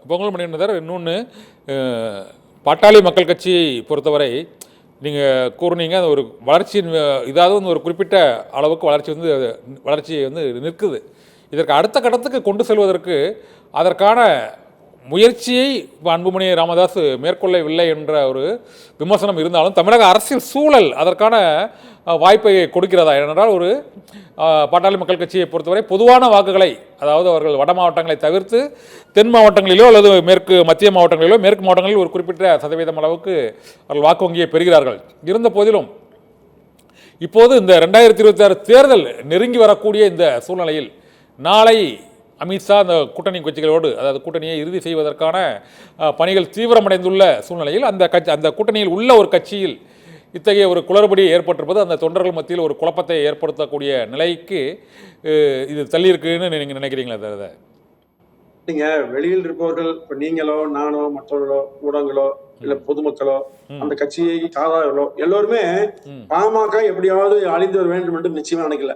பொங்கல் மணியனர் இன்னொன்று பாட்டாளி மக்கள் கட்சியை பொறுத்தவரை நீங்கள் கூறுனீங்க அது ஒரு வளர்ச்சியின் இதாவது வந்து ஒரு குறிப்பிட்ட அளவுக்கு வளர்ச்சி வந்து நிற்குது. இதற்கு அடுத்த கட்டத்துக்கு கொண்டு செல்வதற்கு அதற்கான முயற்சியை அன்புமணி ராமதாஸ் மேற்கொள்ளவில்லை என்ற ஒரு விமர்சனம் இருந்தாலும் தமிழக அரசியல் சூழல் அதற்கான வாய்ப்பை கொடுக்கிறதா? ஏனென்றால் ஒரு பாட்டாளி மக்கள் கட்சியை பொறுத்தவரை பொதுவான வாக்குகளை, அதாவது அவர்கள் வட மாவட்டங்களை தவிர்த்து தென் மாவட்டங்களிலோ அல்லது மத்திய மாவட்டங்களிலோ மேற்கு மாவட்டங்களில் ஒரு குறிப்பிட்ட சதவீதம் அளவுக்கு அவர்கள் வாக்கு வங்கியை பெறுகிறார்கள். இருந்த போதிலும் இப்போது இந்த 2026 தேர்தல் நெருங்கி வரக்கூடிய இந்த சூழ்நிலையில் நாளை அமித்ஷா அந்த கூட்டணி கட்சிகளோடு, அதாவது கூட்டணியை இறுதி செய்வதற்கான பணிகள் தீவிரமடைந்துள்ள சூழ்நிலையில் அந்த கூட்டணியில் உள்ள ஒரு கட்சியில் இத்தகைய ஒரு குளறுபடி ஏற்பட்டிருப்பது அந்த தொண்டர்கள் மத்தியில் ஒரு குழப்பத்தை ஏற்படுத்தக்கூடிய நிலைக்கு இது தள்ளியிருக்குன்னு நீங்கள் நினைக்கிறீங்களா? அதை நீங்க வெளியில் இருப்பவர்கள், இப்ப நீங்களோ நானோ மற்றவர்களோ ஊடகங்களோ இல்ல பொதுமக்களோ அந்த கட்சியை சாதாரணோ எல்லோருமே பாமக எப்படியாவது அழிந்து வர வேண்டும் என்று நிச்சயமா நினைக்கல.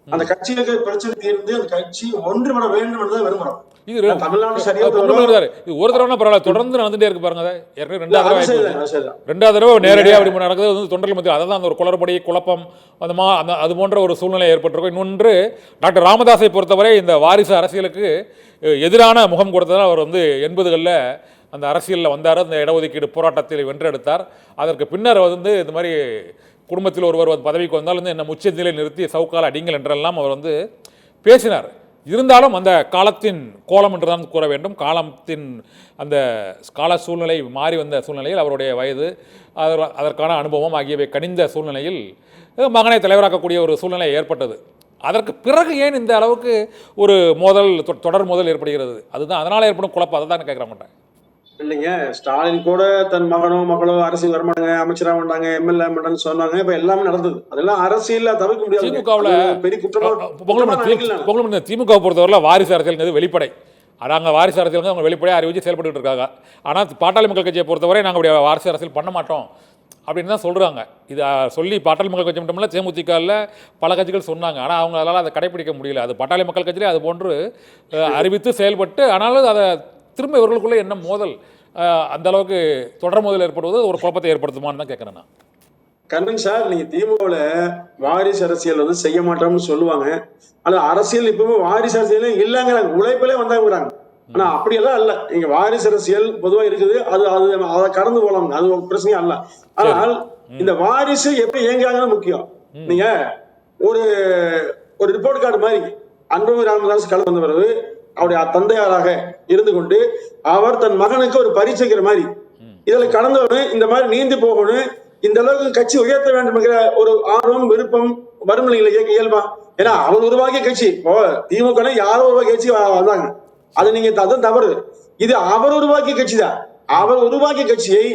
அந்த கட்சியில பிரச்சனை தீர்ந்து அந்த கட்சி ஒன்றுபட வேண்டும் என்றுதான் விரும்புறோம். தமிழ்நாடு சரியா ஒரு தடவை பரவாயில்ல, தொடர்ந்து நடந்துட்டே இருக்கு பாருங்க. ரெண்டாவது தடவை நேரடியாக அப்படி நடக்குது வந்து தொண்டர்கள் மத்தியில். அதான் அந்த ஒரு குளறுபடி குழப்பம் அது போன்ற ஒரு சூழ்நிலை ஏற்பட்டிருக்கும். இன்னொன்று, டாக்டர் ராமதாஸை பொறுத்தவரை இந்த வாரிசு அரசியலுக்கு எதிரான முகம் கொடுத்ததால் அவர் வந்து 80களில் அந்த அரசியலில் வந்தார். அந்த இடஒதுக்கீடு போராட்டத்தில் வென்றெடுத்தார். அதற்கு பின்னர் வந்து இந்த மாதிரி குடும்பத்தில் ஒருவர் பதவிக்கு வந்தால் வந்து என்ன உச்சநிலை நிறுத்தி சவுக்கால் அடிங்கள் என்றெல்லாம் அவர் வந்து பேசினார். இருந்தாலும் அந்த காலத்தின் கோலம் என்று தான் கூற வேண்டும். காலத்தின் அந்த கால சூழ்நிலை மாறி வந்த சூழ்நிலையில் அவருடைய வயது, அதற்கான அனுபவம் ஆகியவை கனிந்த சூழ்நிலையில் மகனை தலைவராக்கக்கூடிய ஒரு சூழ்நிலை ஏற்பட்டது. அதற்கு பிறகு ஏன் இந்த அளவுக்கு ஒரு தொடர் மோதல் ஏற்படுகிறது? அதுதான் அதனால் ஏற்படும் குழப்பம். அதை தான் கேட்குற மாட்டேன். இல்லைங்க, ஸ்டாலின் கூட தன் மகளோ அரசியல் வரமாட்டாங்க, அமைச்சரா வந்தாங்க, எம்எல்ஏ மாட்டாங்க சொன்னாங்க. இப்ப எல்லாமே நடந்தது. அதெல்லாம் அரசியல் தவிர்க்க முடியாது. பெரிய குற்றம். திமுக பொறுத்தவரை வாரிசு அரசியல் வெளிப்படை. நாங்கள் வாரிசு அரசியல் அவங்க வெளிப்படையாக அறிவிச்சு செயல்பட்டு இருக்காங்க. ஆனால் பாட்டாளி மக்கள் கட்சியை பொறுத்தவரை நாங்கள் வாரிசு அரசியல் பண்ண மாட்டோம் அப்படின்னு தான் சொல்கிறாங்க. இதை சொல்லி பாட்டாளி மக்கள் கட்சி மட்டும் இல்லை, தேமுதிகவில் பல கட்சிகள் சொன்னாங்க. ஆனால் அவங்களால அதை கடைபிடிக்க முடியல. அது பாட்டாளி மக்கள் கட்சியிலே அது போன்று அறிவித்து செயல்பட்டு, ஆனாலும் அதை திரும்ப இவர்களுக்குள்ளே என்ன மோதல், அந்த அளவுக்கு தொடர் மோதல் ஏற்படுவது ஒரு குழப்பத்தை ஏற்படுத்துமான்னு தான் கேட்குறேன் நான். கண்ணன் சார், நீங்க திமுகவில் வாரிசு அரசியல் வந்து செய்ய மாட்டோம்னு சொல்லுவாங்க. ஆனா அரசியல் இப்பவுமே வாரிசு அரசியல் இல்லைங்கிறாங்க, உழைப்பிலே வந்தாங்கிறாங்க. ஆனா அப்படியெல்லாம் இல்ல. நீங்க வாரிசு அரசியல் பொதுவா இருக்குது, அதை கடந்து போலாம், அது ஒரு பிரச்சனையா இல்ல. ஆனால் இந்த வாரிசு எப்படி இயங்குறாங்கன்னு முக்கியம். நீங்க ஒரு ரிப்போர்ட் கார்டு மாதிரி அன்புமணி ராமதாஸ் கலந்து வந்த பிறகு அவருடைய தந்தையாராக இருந்து கொண்டு அவர் தன் மகனுக்கு ஒரு பரிசைக்கிற மாதிரி இதுல கடந்தவனு இந்த மாதிரி நீந்து போகணும், இந்த அளவுக்கு கட்சி உயர்த்த வேண்டும் என்கிற ஒரு ஆர்வம் விருப்பம் வரும் இயல்பா. ஏன்னா அவர் உருவாக்கிய கட்சி, திமுக யாரோ உருவாக்கிய கட்சி வந்தாங்க, அது நீங்க அதுவும் தவறு. இது அவர் உருவாக்கிய கட்சி தான். அவர் உருவாக்கிய கட்சியை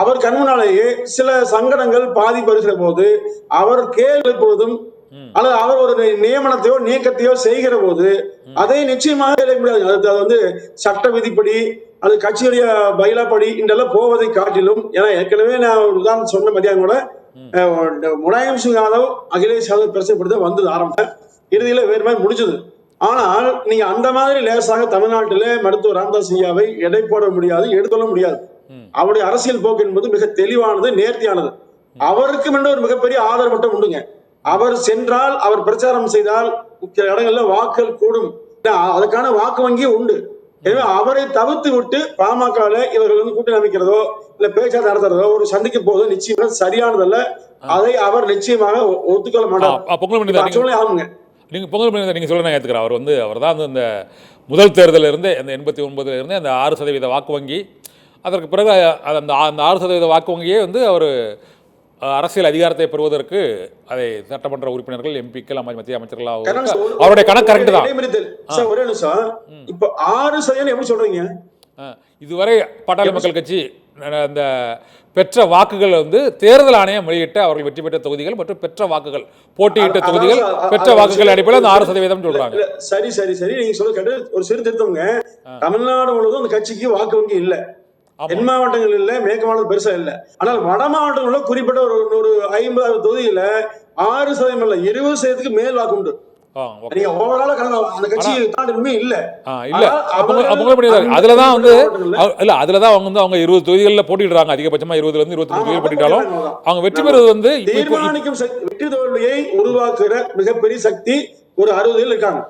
அவர் கண்முன்னாலேயே சில சங்கடங்கள் பாதிப்பு வருகிற போது அவர் கேள்வி போதும் அல்லது அவர் ஒரு நியமனத்தையோ நீக்கத்தையோ செய்கிற போது அதை நிச்சயமாக முடியாது. அது வந்து சட்ட விதிப்படி அது கட்சியுடைய பயிலாப்படி இதெல்லாம் போவதை காட்டிலும், ஏன்னா ஏற்கனவே நான் ஒரு உதாரணம் சொன்ன மதியம் கூட முலாயம் சிங் யாதவ் அகிலேஷ் யாதவ் பிரச்சனைப்படுத்த வந்தது ஆரம்ப இறுதியில வேறு மாதிரி முடிச்சது. ஆனால் நீங்க அந்த மாதிரி லேசாக தமிழ்நாட்டில மருத்துவர் ராமதாஸ் ஐயாவை எடை போட முடியாது, எடுத்துள்ள முடியாது. அவருடைய அரசியல் போக்கு என்பது மிக தெளிவானது, நேர்த்தியானது. அவருக்கு முன்ன ஒரு மிகப்பெரிய ஆதரவு மட்டும் உண்டுங்க. அவர் சென்றால், அவர் பிரச்சாரம் செய்தால் இடங்கள்ல வாக்குகள் கூடும், அதுக்கான வாக்கு வங்கி உண்டு. எனவே அவரை தவிர்த்து விட்டு பாமகல இவர்கள் வந்து கூட்டணி அமைக்கிறதோ இல்ல பேச்சாளர் நடத்துறதோ ஒரு சந்திக்க போதோ நிச்சயமா சரியானதல்ல. அதை அவர் நிச்சயமாக ஒத்துக்கொள்ள மாட்டார். ஆகுங்க. நீங்க பொங்கல் நீங்க சொல்ல நான் ஏத்துக்கிறேன். அவர் தான் இந்த முதல் தேர்தலில் இருந்து அந்த 89 இருந்து அந்த 6% வாக்கு வங்கி, அதற்கு பிறகு அந்த 6% வாக்கு வங்கியே வந்து அவர் அரசியல் அதிகாரத்தை பெறுவதற்கு அதை சட்டமன்ற உறுப்பினர்கள், எம்பிக்கள், மத்திய அமைச்சர்கள் அவருடைய கணக்கு கரெக்ட் தான். ஒரே நிமிஷம், இப்ப 6% எப்படி சொல்றீங்க? இதுவரை பாட்டாளி மக்கள் கட்சி அந்த பெற்ற வாக்குகள் வந்து தேர்தல் ஆணையம் வெளியிட்ட அவர்கள் வெற்றி பெற்ற தொகுதிகள் மற்றும் பெற்ற வாக்குகள், போட்டியிட்ட தொகுதிகள், பெற்ற வாக்குகள் அடிப்படையில் அந்த 6% சொல்றாங்க. சரி சரி சரி, நீங்க சொல்ல கேட்டு ஒரு சிறு திருத்தவங்க. தமிழ்நாடு முழுவதும் அந்த கட்சிக்கு வாக்கு வங்கி இல்ல. தென் மாவட்டங்கள் இல்ல, மேற்கு மாவட்டம் பெருசா இல்ல. ஆனால் வட மாவட்டங்களில் குறிப்பிட்ட ஒரு 50 தொகுதியில 6% இல்ல 20% மேல் வாக்கு உண்டு. ஓகே. நீங்க ஓவரால அந்த கட்சி தாண்டமே இல்ல. இல்ல அதுல தான் வந்து இல்ல அதுல தான் அவங்க வந்து அவங்க 20 தொகுதிகளில் போட்டிடுறாங்க. அதிகபட்சமா 20ல இருந்து 25 தொகுதிகள் போட்டிட்டாலும் அவங்க வெற்றி பெறுவது வந்து தீர்மானிக்கும் வெற்றி தோல்வியை உருவாக்குற மிகப்பெரிய சக்தி ஒரு 60 இருக்காங்க.